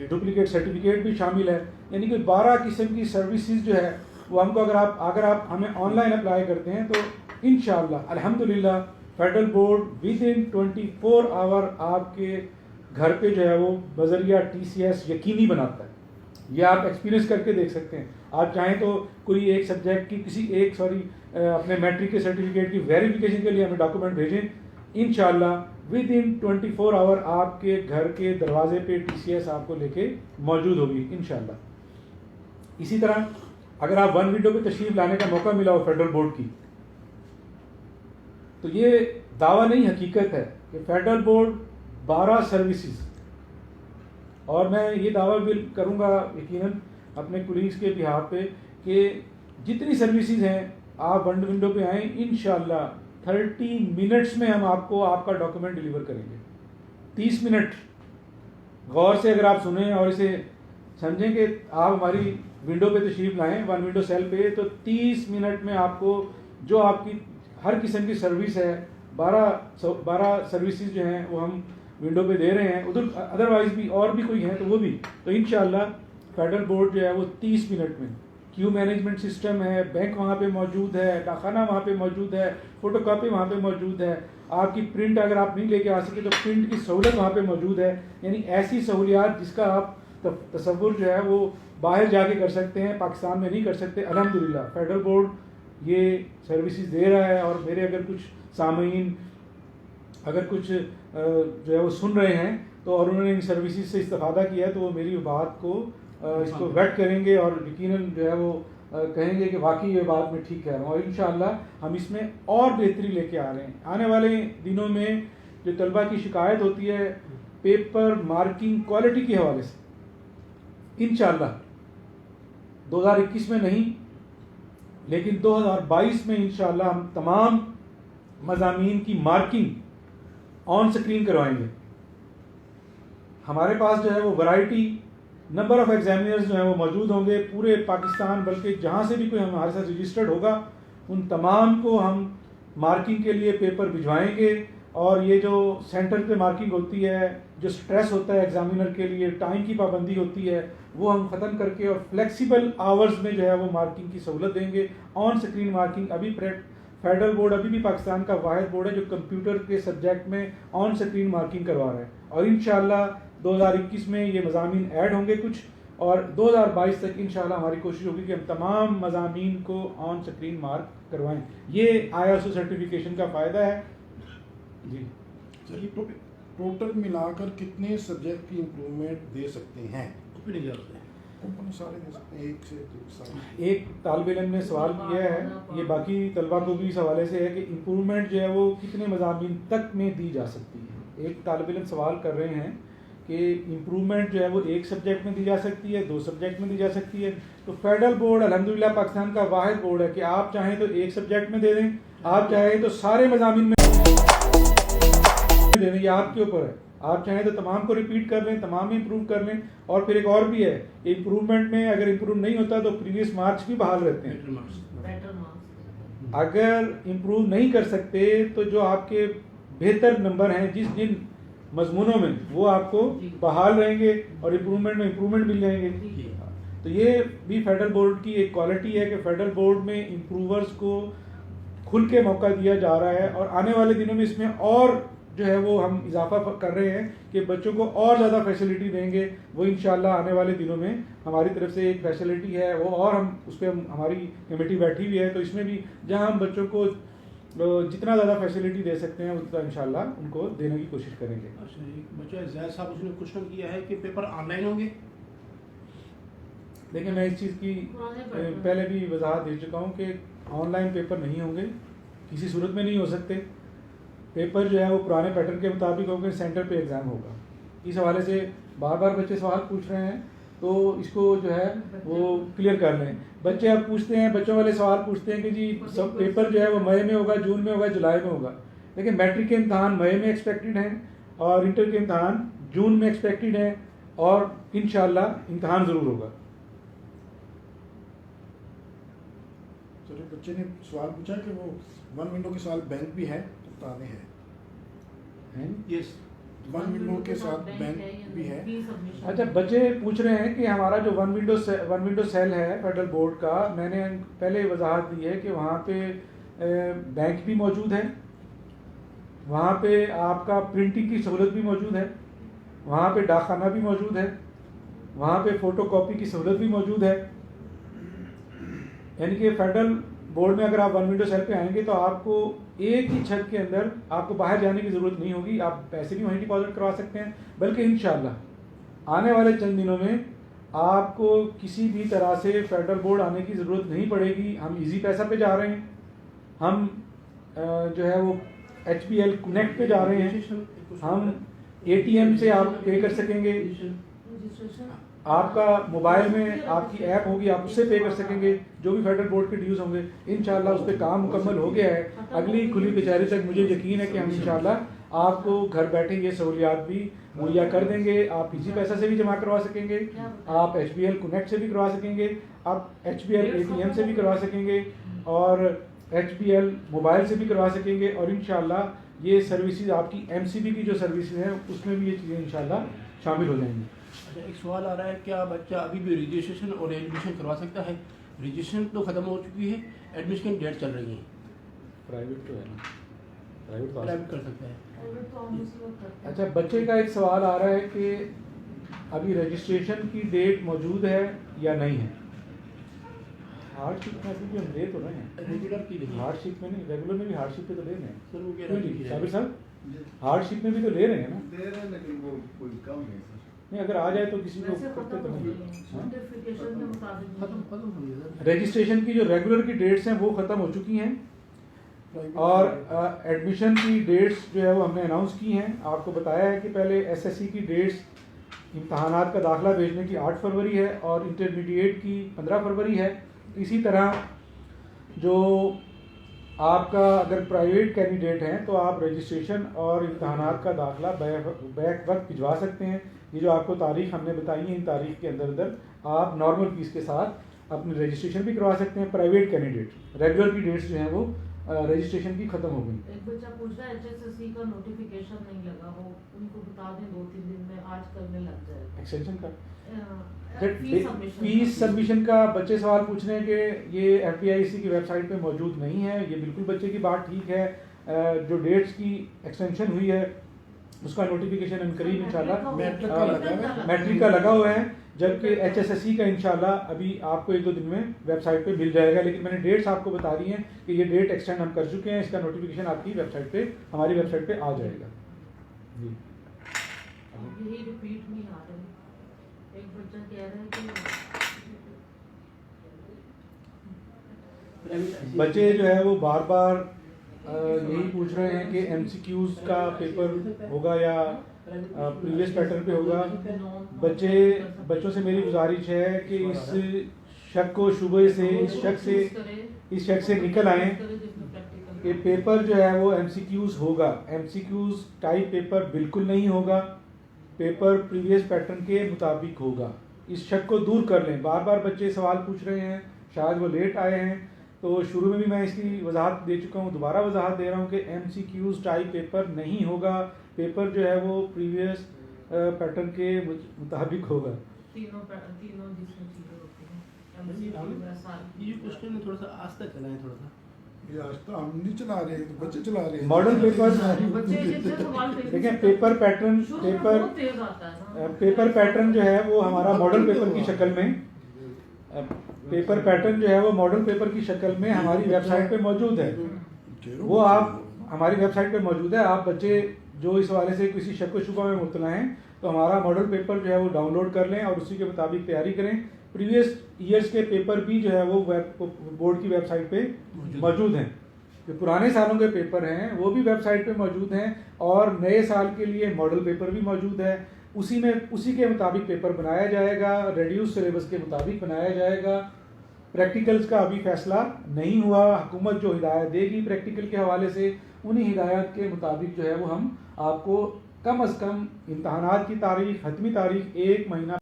S1: डुप्लीकेट सर्टिफिकेट भी शामिल है। यानी कि 12 किस्म की सर्विसेज जो है वो हमको अगर आप हमें ऑनलाइन अप्लाई करते हैं तो इंशाअल्लाह अल्हम्दुलिल्लाह federal board within 24 hour आपके घर पे जो है वो बजरिया TCS यकीनी बनाता है। ये आप एक्सपीरियंस करके देख सकते हैं। आप चाहें तो कोई एक सब्जेक्ट की अपने मैट्रिक के सर्टिफिकेट की वेरिफिकेशन के लिए हमें डॉक्यूमेंट भेजें, इंशाअल्लाह विद इन 24 आवर आपके घर के दरवाजे पे TCS आपको लेके मौजूद होगी इंशाअल्लाह। इसी तरह अगर आप वन विंडो पे तशरीफ लाने का मौका मिला हो फेडरल बोर्ड की, तो ये दावा नहीं हकीकत है कि फेडरल बोर्ड 12 सर्विसेज, और मैं ये दावा भी करूँगा यकीनन अपने कुलीग्स के बिहाफ पे कि जितनी सर्विसेज हैं आप वन विंडो पे आएँ, इंशाअल्लाह 30 मिनट्स में हम आपको आपका डॉक्यूमेंट डिलीवर करेंगे। 30 मिनट गौर से अगर आप सुने और इसे समझें कि आप हमारी विंडो पे तशरीफ लाएँ, वन विंडो सेल पे, तो 30 मिनट में आपको जो आपकी हर किस्म की सर्विस है, 12 सर्विसेज जो हैं वो हम विंडो पे दे रहे हैं। उधर अदरवाइज भी और भी कोई हैं तो वो भी, तो इंशाअल्लाह फेडरल बोर्ड जो है वो 30 मिनट में, क्यू मैनेजमेंट सिस्टम है, बैंक वहाँ पे मौजूद है, डाकखाना वहाँ पे मौजूद है, फ़ोटोकॉपी वहाँ पे मौजूद है, आपकी प्रिंट अगर आप नहीं लेके आ सके तो प्रिंट की सहूलत वहाँ पे मौजूद है। यानी ऐसी सहूलियात जिसका आप तसव्वुर जो है वो बाहर जाके कर सकते हैं, पाकिस्तान में नहीं कर सकते। अल्हम्दुलिल्लाह फेडरल बोर्ड ये सर्विसेज दे रहा है। और मेरे अगर कुछ सामीन अगर कुछ जो है वो सुन रहे हैं तो और उन्होंने इन सर्विसेज से इस्तेफादा किया है तो वो मेरी बात को इसको वेट करेंगे और यकीनन जो है वो कहेंगे कि वाकई ये बात मैं ठीक कह रहा हूँ। और इंशाअल्लाह हम इसमें और बेहतरी लेके आ रहे हैं। आने वाले दिनों में जो तलबा की शिकायत होती है पेपर मार्किंग क्वालिटी के हवाले से, इंशाअल्लाह 2021 में नहीं लेकिन 2022 में इंशाअल्लाह हम तमाम मज़ामीन की मार्किंग ऑन स्क्रीन करवाएंगे। हमारे पास जो है वो वैरायटी नंबर ऑफ़ एग्जामिनर्स जो है वो मौजूद होंगे पूरे पाकिस्तान, बल्कि जहाँ से भी कोई हमारे साथ रजिस्टर्ड होगा उन तमाम को हम मार्किंग के लिए पेपर भिजवाएंगे। और ये जो सेंटर पे मार्किंग होती है, जो स्ट्रेस होता है एग्जामिनर के लिए, टाइम की पाबंदी होती है, वो हम ख़त्म करके और फ्लेक्सिबल आवर्स में जो है वो मार्किंग की सहूलत देंगे। ऑन स्क्रीन मार्किंग अभी फेडरल बोर्ड अभी भी पाकिस्तान का वाहिद बोर्ड है जो कंप्यूटर के सब्जेक्ट में ऑन स्क्रीन मार्किंग करवा रहा है। और इंशाअल्लाह 2021 में ये मज़ामीन ऐड होंगे कुछ, और 2022 तक इंशाअल्लाह हमारी कोशिश होगी कि हम तमाम मज़ामीन को ऑन स्क्रीन मार्क करवाएं। ये ISO सर्टिफिकेशन का फ़ायदा है जी।
S3: सर, ये टोटल मिलाकर कितने सब्जेक्ट की इम्प्रूवमेंट दे सकते हैं? सारे दे सकते हैं, एक से सारे।
S1: एक तालिब इल्म ने सवाल किया है, ये बाकी तलबा को भी इस हवाले से है कि इम्प्रूवमेंट जो है वो कितने मज़ामीन तक में दी जा सकती है। एक तालिब इल्म सवाल कर रहे हैं कि इम्प्रूवमेंट जो है वो एक सब्जेक्ट में दी जा सकती है, 2 सब्जेक्ट में दी जा सकती है। तो फेडरल बोर्ड अल्हम्दुलिल्लाह पाकिस्तान का वाहिद बोर्ड है कि आप चाहें तो एक सब्जेक्ट में दे दें, आप चाहें तो सारे मज़ामीन में दे दें, ये आपके ऊपर है। आप चाहें तो तमाम को रिपीट कर लें, तमाम इम्प्रूव कर लें। और फिर एक और भी है, इम्प्रूवमेंट में अगर इम्प्रूव नहीं होता तो प्रीवियस मार्क्स भी बहाल रहते हैं। अगर इम्प्रूव नहीं कर सकते तो जो आपके बेहतर नंबर हैं जिन मजमूनों में वो आपको बहाल रहेंगे और इम्प्रूवमेंट में इम्प्रूवमेंट मिल जाएंगे। तो ये भी फेडरल बोर्ड की एक क्वालिटी है कि फेडरल बोर्ड में इम्प्रूवर्स को खुल के मौका दिया जा रहा है। और आने वाले दिनों में इसमें और जो है वो हम इजाफा कर रहे हैं कि बच्चों को और ज़्यादा फैसिलिटी देंगे। वो इंशाल्लाह आने वाले दिनों में हमारी तरफ से एक फैसिलिटी है वो, और हम उस पर हमारी कमेटी बैठी हुई है, तो इसमें भी जहां हम बच्चों को जितना ज़्यादा फैसिलिटी दे सकते हैं उतना इंशाल्लाह उनको देने की कोशिश करेंगे।
S2: अच्छा, एक बच्चा जैद साहब उसने क्वेश्चन किया है कि पेपर ऑनलाइन होंगे?
S1: देखिए, मैं इस चीज़ की पहले भी वजाहत दे चुका हूँ कि ऑनलाइन पेपर नहीं होंगे, किसी सूरत में नहीं हो सकते। पेपर जो है वो पुराने पैटर्न के मुताबिक होंगे, सेंटर पे एग्ज़ाम होगा। इस हवाले से बार बार बच्चे सवाल पूछ रहे हैं तो इसको जो है वो क्लियर कर लें। बच्चे अब पूछते हैं, बच्चों वाले सवाल पूछते हैं कि जी सब पेपर जो है वो मई में होगा, जून में होगा, जुलाई में होगा। लेकिन मैट्रिक के इम्तहान मई में एक्सपेक्टेड हैं और इंटर के इम्तहान जून में एक्सपेक्टेड हैं और इंशाअल्लाह इम्तहान ज़रूर होगा।
S3: सर, बच्चे ने सवाल पूछा कि वो 1 विंडो के साथ बैंक भी है तो बताने हैं।
S2: यस,
S3: 1 विंडो के साथ बैंक भी है।
S1: अच्छा, बच्चे पूछ रहे हैं कि हमारा जो वन विंडो सेल है फेडरल बोर्ड का, मैंने पहले वजाहत दी है कि वहाँ पे बैंक भी मौजूद है, वहाँ पे आपका प्रिंटिंग की सहूलत भी मौजूद है, वहाँ पे डाकखाना भी मौजूद है, वहाँ पे फ़ोटो कॉपी की सहूलत भी मौजूद है। यानी कि फेडरल बोर्ड में अगर आप 1 विंडो सेल पे आएंगे तो आपको एक ही छत के अंदर आपको बाहर जाने की ज़रूरत नहीं होगी। आप पैसे भी वहीं डिपॉजिट करवा सकते हैं, बल्कि इंशाअल्लाह आने वाले चंद दिनों में आपको किसी भी तरह से फेडरल बोर्ड आने की ज़रूरत नहीं पड़ेगी। हम इजी पैसा पे जा रहे हैं, हम जो है वो HPL कनेक्ट पे जा रहे हैं, हम ATM से आप पे कर सकेंगे, आपका मोबाइल में आपकी ऐप होगी, आप उससे पे कर सकेंगे, जो भी फेडरल बोर्ड के ड्यूज़ होंगे। इंशाअल्लाह उस पर काम मुकम्मल हो गया है। अगली खुली कचहरी तक मुझे यकीन है कि हम इंशाअल्लाह आपको घर बैठे ये सहूलियात भी मुहैया कर देंगे। आप इसी पैसा से भी जमा करवा सकेंगे, आप HPL कनेक्ट से भी करवा सकेंगे, आप HPL ATM से भी करवा सकेंगे और HPL मोबाइल से भी करवा सकेंगे। और इंशाअल्लाह ये सर्विसेज आपकी MCB की जो सर्विसेज हैं उसमें भी ये चीज़ें इंशाअल्लाह शामिल हो जाएंगी।
S2: अच्छा, एक सवाल आ रहा है, क्या बच्चा अभी भी रजिस्ट्रेशन और एडमिशन करवा सकता है? रजिस्ट्रेशन तो ख़त्म हो चुकी है, एडमिशन की डेट चल रही है।
S1: प्राइवेट तो है ना,
S2: प्राइवेट कर सकता है।
S1: अच्छा, बच्चे का एक सवाल आ रहा है कि अभी रजिस्ट्रेशन की डेट मौजूद है या नहीं है। हार्डशिप में अभी भी हम ले तो रहे हैं,
S2: रेगुलर की नहीं,
S1: हार्डशिप में नहीं, रेगुलर में भी हार्डशिप पे तो ले रहे हैं।
S2: सर वो कह
S1: क्यों
S2: रहे
S1: जी
S2: हैं
S1: साबिर साहब, हार्डशिप में भी तो ले रहे हैं ना?
S5: दे रहे हैं लेकिन वो कोई कम है सर।
S1: नहीं, अगर आ जाए तो किसी को
S4: वैसे
S1: करते
S4: खत्म
S1: तो
S4: हो
S1: नहीं।
S4: गई है
S1: हाँ?
S4: नोटिफिकेशन के मुताबिक
S2: खत्म हो गया सर।
S1: रजिस्ट्रेशन की जो रेगुलर की डेट्स हैं वो ख़त्म हो चुकी हैं और एडमिशन की डेट्स जो है वो हमने अनाउंस की हैं। आपको बताया है कि पहले एसएससी की डेट्स इम्तहानात का दाखिला भेजने की 8 फरवरी है और इंटरमीडिएट की 15 फरवरी है। इसी तरह जो आपका अगर प्राइवेट कैंडिडेट हैं तो आप रजिस्ट्रेशन और इम्तहानात का दाखिला बैक वक्त भिजवा सकते हैं। ये जो आपको तारीख हमने बताई है, इन तारीख के अंदर अंदर आप नॉर्मल फीस के साथ अपनी रजिस्ट्रेशन भी करवा सकते हैं। प्राइवेट कैंडिडेट रेगुलर की डेट्स जो हैं वो रजिस्ट्रेशन की ख़त्म हो गई।
S4: एक बच्चा पूछ रहा है एचएसएससी का नोटिफिकेशन नहीं लगा हो, उनको बता दें 2-3 दिन में, आज कल में लग जाएगा
S1: एक्सटेंशन का
S4: फीस
S1: फीस सबमिशन का बच्चे सवाल पूछ रहे हैं कि ये एफबीआईसी की वेबसाइट पे मौजूद नहीं है। ये बिल्कुल बच्चे की बात ठीक है। जो डेट्स की एक्सटेंशन हुई है उसका नोटिफिकेशन अनकरीब इंशाल्लाह मैट्रिक का लगा हुआ है, जबकि एचएसएससी का इंशाल्लाह अभी आपको 1-2 दिन में वेबसाइट पे मिल जाएगा। लेकिन मैंने डेट्स आपको बता दी हैं कि ये डेट एक्सटेंड हम कर चुके हैं। इसका नोटिफिकेशन आपकी वेबसाइट पे, हमारी वेबसाइट पे आ जाएगा जी।
S4: यही रिपीट नहीं आ रही। एक बच्चा कह रहा है कि
S1: बच्चे जो है वो बार बार यही पूछ रहे हैं कि एमसीक्यूज का पेपर होगा या प्रीवियस पैटर्न पे होगा। बच्चों से मेरी गुजारिश है कि इस शक को शुबे से इस शक से निकल आए कि पेपर जो है वो एमसीक्यूज होगा। एमसीक्यूज टाइप पेपर बिल्कुल नहीं होगा, पेपर प्रीवियस पैटर्न के मुताबिक होगा। इस शक को दूर कर लें। बार बार बच्चे सवाल पूछ रहे हैं, शायद वो लेट आए हैं, तो शुरू में भी मैं इसकी वजाहत दे चुका हूँ, दोबारा वजाहत दे रहा हूँ कि एमसीक्यूज टाइप पेपर नहीं होगा। पेपर जो है वो प्रीवियस पैटर्न के मुताबिक होगा।
S4: तीनों जिसमें चीजें होती हैं।
S2: ये क्वेश्चन में थोड़ा सा आस्था चलाएं, थोड़ा सा
S3: ये आज तो हम नहीं चला रहे, तो बच्चे चला रहे हैं।
S1: मॉडल पेपर
S4: बच्चे जिससे सवाल
S1: देखें, पेपर पैटर्न
S4: बहुत तेज आता है ना।
S1: पेपर पैटर्न जो है वो हमारा मॉडल पेपर की शक्ल में पेपर पैटर्न जो है वो मॉडल पेपर की शक्ल में हमारी वेबसाइट पे मौजूद है। वो आप हमारी वेबसाइट पे मौजूद है। आप बच्चे जो इस हवाले से किसी शक व शुबा में मुब्तला हैं तो हमारा मॉडल पेपर जो है वो डाउनलोड कर लें और उसी के मुताबिक तैयारी करें। प्रीवियस ईयर्स के पेपर भी जो है वो बोर्ड की वेबसाइट पे मौजूद हैं। जो पुराने सालों के पेपर हैं वो भी वेबसाइट पे मौजूद हैं और नए साल के लिए मॉडल पेपर भी मौजूद है। उसी के मुताबिक पेपर बनाया जाएगा, रेड्यूस सिलेबस के मुताबिक बनाया जाएगा। प्रैक्टिकल्स का अभी फैसला नहीं हुआ। हुकूमत जो हिदायत देगी प्रैक्टिकल के हवाले से, उन्हीं हिदायत के मुताबिक जो है वो हम आपको कम अज़ कम इम्तहानात की तारीख, हतमी तारीख 1 महीना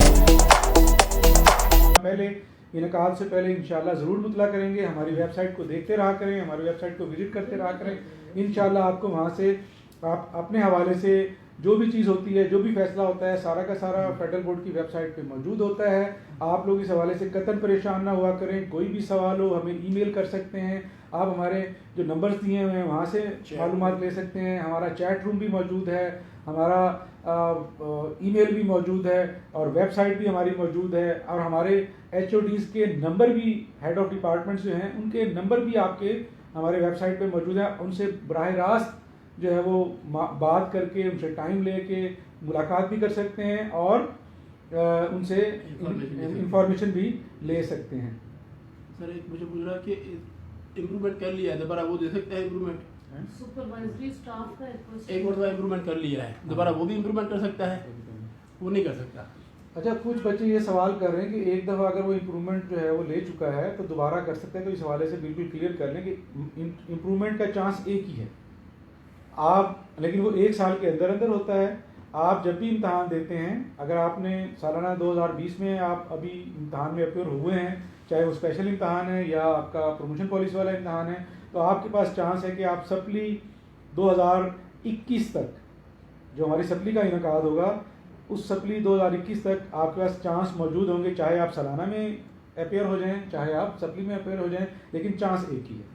S1: पहले, इनकाद से पहले इंशाल्लाह ज़रूर मुतला करेंगे। हमारी वेबसाइट को देखते रहा करें, हमारी वेबसाइट को विजिट करते रहा करें। इंशाल्लाह आपको वहाँ से आप अपने हवाले से जो भी चीज़ होती है, जो भी फैसला होता है, सारा का सारा फेडरल बोर्ड की वेबसाइट पे मौजूद होता है। आप लोग इस हवाले से कतई परेशान ना हुआ करें। कोई भी सवाल हो हमें ईमेल कर सकते हैं। आप हमारे जो नंबर्स दिए हुए हैं वहाँ से मालूमात ले सकते हैं। हमारा चैट रूम भी मौजूद है, हमारा ईमेल भी मौजूद है और वेबसाइट भी हमारी मौजूद है। और हमारे HODs के नंबर भी, हेड ऑफ डिपार्टमेंट्स जो हैं उनके नंबर भी आपके हमारे वेबसाइट पे मौजूद है। उनसे बराह रास्त जो है वो बात करके, उनसे टाइम लेके मुलाकात भी कर सकते हैं और उनसे इंफॉर्मेशन भी ले सकते हैं।
S2: सर एक मुझे पूछ रहा है कि इम्प्रूवमेंट कर लिया है, दोबारा वो दे सकते हैं इम्प्रूवमेंट?
S4: सुपरवाइजरी स्टाफ का
S2: एक मरतबा इम्प्रूवमेंट कर लिया है, दोबारा वो भी इम्प्रूवमेंट कर सकता है? वो नहीं कर सकता।
S1: अच्छा, कुछ बच्चे ये सवाल कर रहे हैं कि एक दफ़ा अगर वो इम्प्रूवमेंट जो है वो ले चुका है तो दोबारा कर सकते हैं। तो इस हवाले से बिल्कुल क्लियर कर लें कि इम्प्रूवमेंट का चांस एक ही है आप, लेकिन वो 1 साल के अंदर अंदर होता है। आप जब भी इम्तहान देते हैं, अगर आपने सालाना 2020 में आप अभी इम्तहान में अपेयर हुए हैं, चाहे वो स्पेशल इम्तहान है या आपका प्रमोशन पॉलिसी वाला इम्तहान है, तो आपके पास चांस है कि आप सप्ली 2021 तक, जो हमारी सप्ली का इनकाद होगा, उस सप्ली 2021 तक आपके पास चांस मौजूद होंगे। चाहे आप सालाना में अपेयर हो जाएं, चाहे आप सप्ली में अपेयर हो जाएं, लेकिन चांस एक ही है।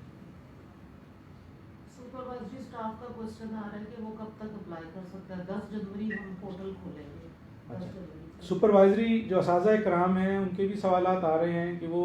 S4: सुपरवाइजरी स्टाफ का क्वेश्चन आ रहा है कि वो कब तक अप्लाई कर सकता है? 10 जनवरी हम पोर्टल खोलेंगे। 10 जनवरी
S1: सुपरवाइजरी जो असाज़ा कराम हैं उनके भी सवालात आ रहे हैं कि वो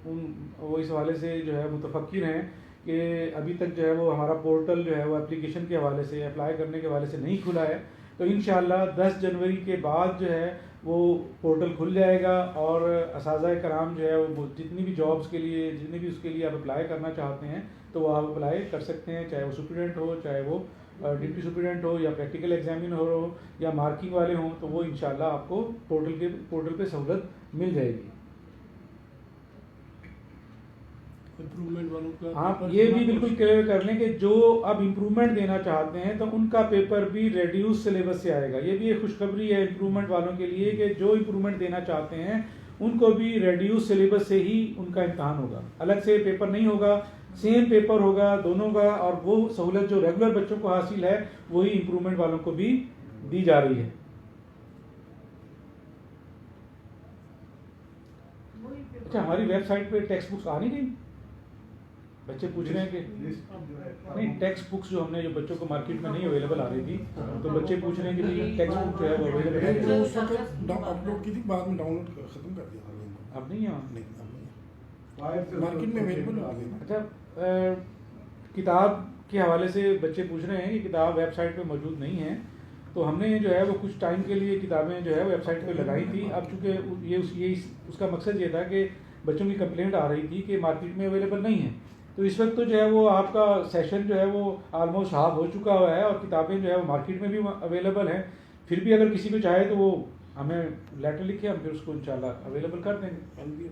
S1: वो इस हवाले से जो है मुतफक्किर हैं कि अभी तक जो है वो हमारा पोर्टल जो है वो एप्लीकेशन के हवाले से, अप्लाई करने के हवाले से नहीं खुला है। तो इंशाअल्लाह 10 जनवरी के बाद जो है वो पोर्टल खुल जाएगा और असातिज़ा कराम जो है वो जितनी भी जॉब्स के लिए, जितनी भी उसके लिए आप अप्लाई करना चाहते हैं तो वो आप अप्लाई कर सकते हैं, चाहे वो सुप्रीडेंट हो, चाहे वो डिप्टी सुप्रीडेंट हो, या प्रैक्टिकल एग्जामिनर हो या मार्किंग वाले हों, तो वो इंशाल्लाह आपको पोर्टल पे सहूलत मिल जाएगी।
S2: इम्प्रूवमेंट वालों का
S1: आप ये भी बिल्कुल क्लियर कर लें कि जो अब इम्प्रूवमेंट देना चाहते हैं तो उनका पेपर भी रेड्यूस सिलेबस से आएगा। ये भी एक खुशखबरी है इम्प्रूवमेंट वालों के लिए कि जो इम्प्रूवमेंट देना चाहते हैं उनको भी रेड्यूस सिलेबस से ही उनका इम्तहान होगा, अलग से पेपर नहीं होगा, सेम पेपर होगा दोनों का। और वो सहूलत जो रेगुलर बच्चों को हासिल है वही इम्प्रूवमेंट वालों को भी दी जा रही है। अच्छा, हमारी वेबसाइट पे टेक्स्ट बुक्स आ नहीं रही? बच्चे पूछ रहे हैं कि नहीं, टेक्स्ट बुक्स जो हमने जो बच्चों को मार्केट में नहीं अवेलेबल आ रही थी, तो बच्चे पूछ रहे हैं कि भाई टेक्स्ट बुक जो है वो अवेलेबल है।
S3: तो उस वक्त अपलोड की थी, बाद में डाउनलोड खत्म कर दिया था।
S1: अब नहीं है
S3: नहीं, अब नहीं मार्केट में अवेलेबल हो गई।
S1: अच्छा, किताब के हवाले से बच्चे पूछ रहे हैं कि किताब वेबसाइट पे मौजूद नहीं है, तो हमने जो है वो कुछ टाइम के लिए किताबें जो है वेबसाइट पे लगाई थी। अब चूँकि ये उसका मकसद ये था कि बच्चों की कंप्लेंट आ रही थी कि मार्केट में अवेलेबल नहीं है, तो इस वक्त तो जो है वो आपका सेशन जो है वो ऑलमोस्ट हाफ हो चुका हुआ है और किताबें जो है वो मार्केट में भी अवेलेबल हैं। फिर भी अगर किसी को चाहे तो वो हमें लेटर लिखे, हम फिर उसको इंशाल्लाह अवेलेबल कर देंगे,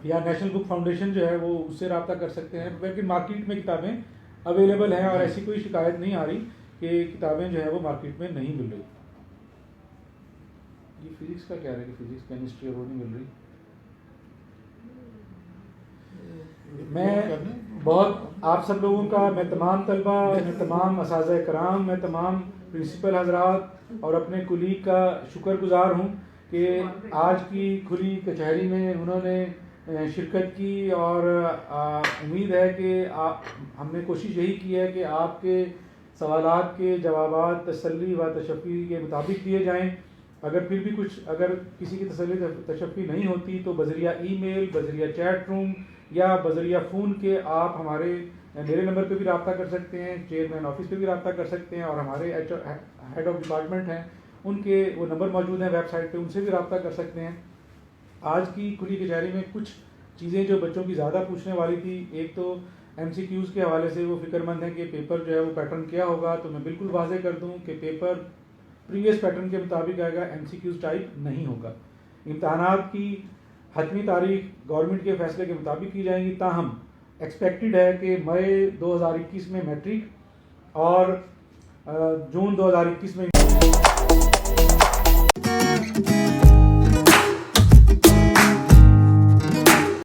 S1: या नेशनल बुक फाउंडेशन जो है वो उससे रब्ता कर सकते हैं। बल्कि मार्केट में किताबें अवेलेबल हैं और ऐसी कोई शिकायत नहीं आ रही कि किताबें जो है वो मार्केट में नहीं मिल रही। ये फिजिक्स का क्या है कि फिजिक्स केमिस्ट्री और वो नहीं मिल रही। मैं बहुत आप सब लोगों का, मैं तमाम तलबा, मैं तमाम असातिज़ा कराम, मैं तमाम प्रिंसिपल हजरात और अपने कुलीग का शुक्रगुजार हूँ कि आज की खुली कचहरी में उन्होंने शिरकत की। और उम्मीद है कि हमने कोशिश यही की है कि आपके सवालात के जवाबात तसल्ली व तशफ़ी के मुताबिक दिए जाएँ। अगर फिर भी कुछ, अगर किसी की तसल्ली तशफ़ी नहीं होती तो बज़रिया ईमेल, बज़रिया चैट रूम या बज़रिया फ़ोन के आप मेरे नंबर पे भी रब्ता कर सकते हैं, चेयरमैन ऑफिस पे भी रब्ता कर सकते हैं, और हमारे हेड ऑफ डिपार्टमेंट हैं उनके वो नंबर मौजूद हैं वेबसाइट पे, उनसे भी रब्ता कर सकते हैं। आज की खुली कचहरी में कुछ चीज़ें जो बच्चों की ज़्यादा पूछने वाली थी, एक तो MCQs के हवाले से वो फ़िक्रमंद है कि पेपर जो है वो पैटर्न क्या होगा। तो मैं बिल्कुल वाज़ेह कर दूँ कि पेपर प्रीवियस पैटर्न के मुताबिक आएगा, MCQs टाइप नहीं होगा। इम्तहानात की हतमी तारीख गवर्नमेंट के फैसले के मुताबिक की जाएंगी, ताहम एक्सपेक्टेड है कि मई 2021 में मैट्रिक और जून 2021 में